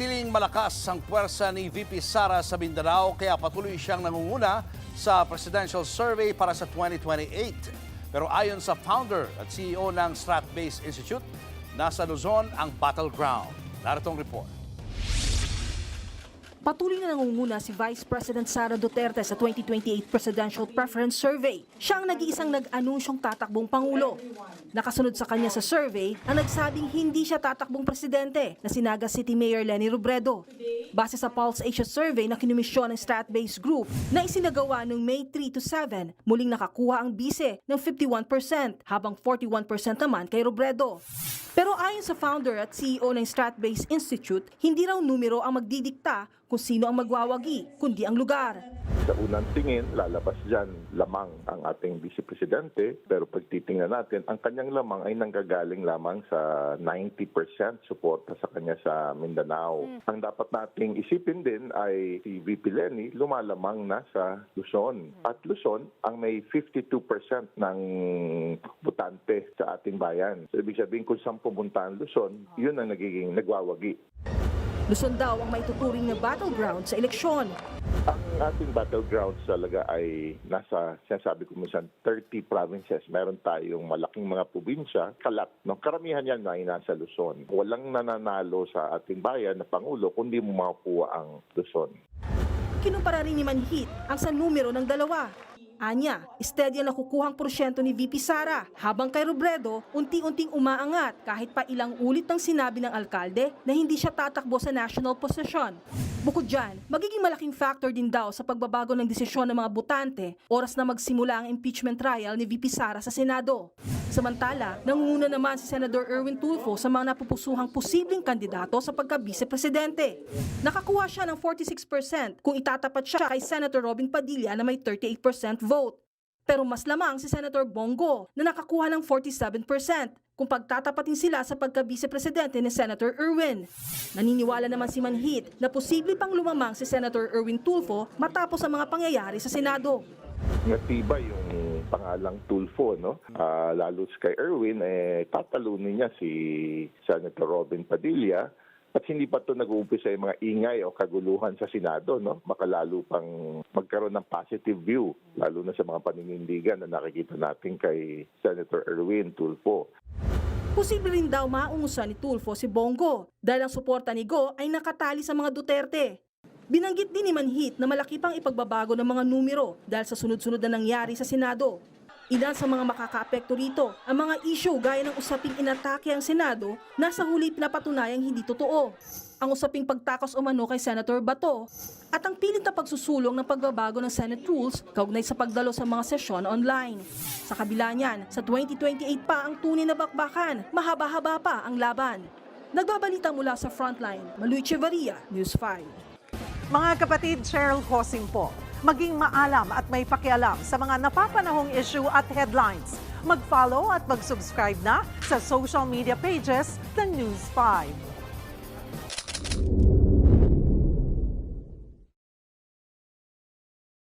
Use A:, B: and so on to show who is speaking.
A: Nananatiling malakas ang puwersa ni VP Sara sa Mindanao kaya patuloy siyang nangunguna sa presidential survey para sa 2028. Pero ayon sa founder at CEO ng Strat-Based Institute, nasa Luzon ang battleground. Narito ang report.
B: Patuloy na nangunguna si Vice President Sara Duterte sa 2028 Presidential Preference Survey. Siya ang nag-iisang nag-anunsyong tatakbong Pangulo. Nakasunod sa kanya sa survey ang nagsabing hindi siya tatakbong presidente na si Naga City Mayor Leni Robredo. Base sa Pulse Asia Survey na kinumisyon ng Strat-Based Group na isinagawa noong May 3 to 7, muling nakakuha ang bise ng 51% habang 41% naman kay Robredo. Pero ayon sa founder at CEO ng Strat-Based Institute, hindi raw numero ang magdidikta kung sino ang magwawagi, kundi ang lugar.
C: Sa unang tingin, lalabas dyan lamang ang ating vice-presidente. Pero pag titingnan natin, ang kanyang lamang ay nanggagaling lamang sa 90% suporta sa kanya sa Mindanao. Ang dapat nating isipin din ay si VP Leni lumalamang na sa Luzon. At Luzon ang may 52% ng botante sa ating bayan. So, ibig sabihin kung saan pumunta ang Luzon, yun ang nagiging nagwawagi.
B: Luzon daw ang maituturing na battleground sa eleksyon.
C: Ang ating battlegrounds talaga ay nasa, sinasabi ko minsan, 30 provinces. Meron tayong malaking mga probinsya, kalat. No? Karamihan yan ay nasa Luzon. Walang nananalo sa ating bayan na Pangulo kundi mo makukuha ang Luzon.
B: Kinumpara rin ni Manhit ang sa numero ng dalawa. Anya, steady ang nakukuhang porsyento ni VP Sara, habang kay Robredo, unti-unting umaangat kahit pa ilang ulit ng sinabi ng alkalde na hindi siya tatakbo sa national posisyon. Bukod dyan, magiging malaking factor din daw sa pagbabago ng desisyon ng mga botante oras na magsimula ang impeachment trial ni VP Sara sa Senado. Samantala, nangunguna naman si Senator Erwin Tulfo sa mga napupusuhang posibleng kandidato sa pagka-vice-presidente. Nakakuha siya ng 46% kung itatapat siya kay Senator Robin Padilla na may 38% vote. Pero mas lamang si Senator Bongo na nakakuha ng 47% kung pagtatapatin sila sa pagka-vice-presidente ni Senator Erwin. Naniniwala naman si Manhit na posible pang lumamang si Senator Erwin Tulfo matapos ang mga pangyayari sa Senado.
C: Natibay yung pangalang Tulfo, no? Lalo kay Erwin, tatalunin niya si Senator Robin Padilla. At hindi pa ito nag-uumpisa yung mga ingay o kaguluhan sa Senado, no? Makalalo pang magkaroon ng positive view, lalo na sa mga paninindigan na nakikita natin kay Senator Erwin Tulfo.
B: Posible rin daw maungusan ni Tulfo si Bongo dahil ang suporta ni Go ay nakatali sa mga Duterte. Binanggit din ni Manhit na malaki pang ipagbabago ng mga numero dahil sa sunod-sunod na nangyari sa Senado. Ilan sa mga makakaapekto rito ang mga issue gaya ng usaping inatake ang Senado na sa huli pinapatunayang hindi totoo. Ang usaping pagtakas umano kay Senator Bato at ang pilit na pagsusulong ng pagbabago ng Senate rules kaugnay sa pagdalo sa mga sesyon online. Sa kabila niyan, sa 2028 pa ang tunay na bakbakan, mahaba-haba pa ang laban. Nagbabalita mula sa Frontline, Maluy Echevarria, News 5.
D: Mga kapatid, Cheryl Hosing po. Maging maalam at may pakialam sa mga napapanahong issue at headlines. Mag-follow at mag-subscribe na sa social media pages ng News 5.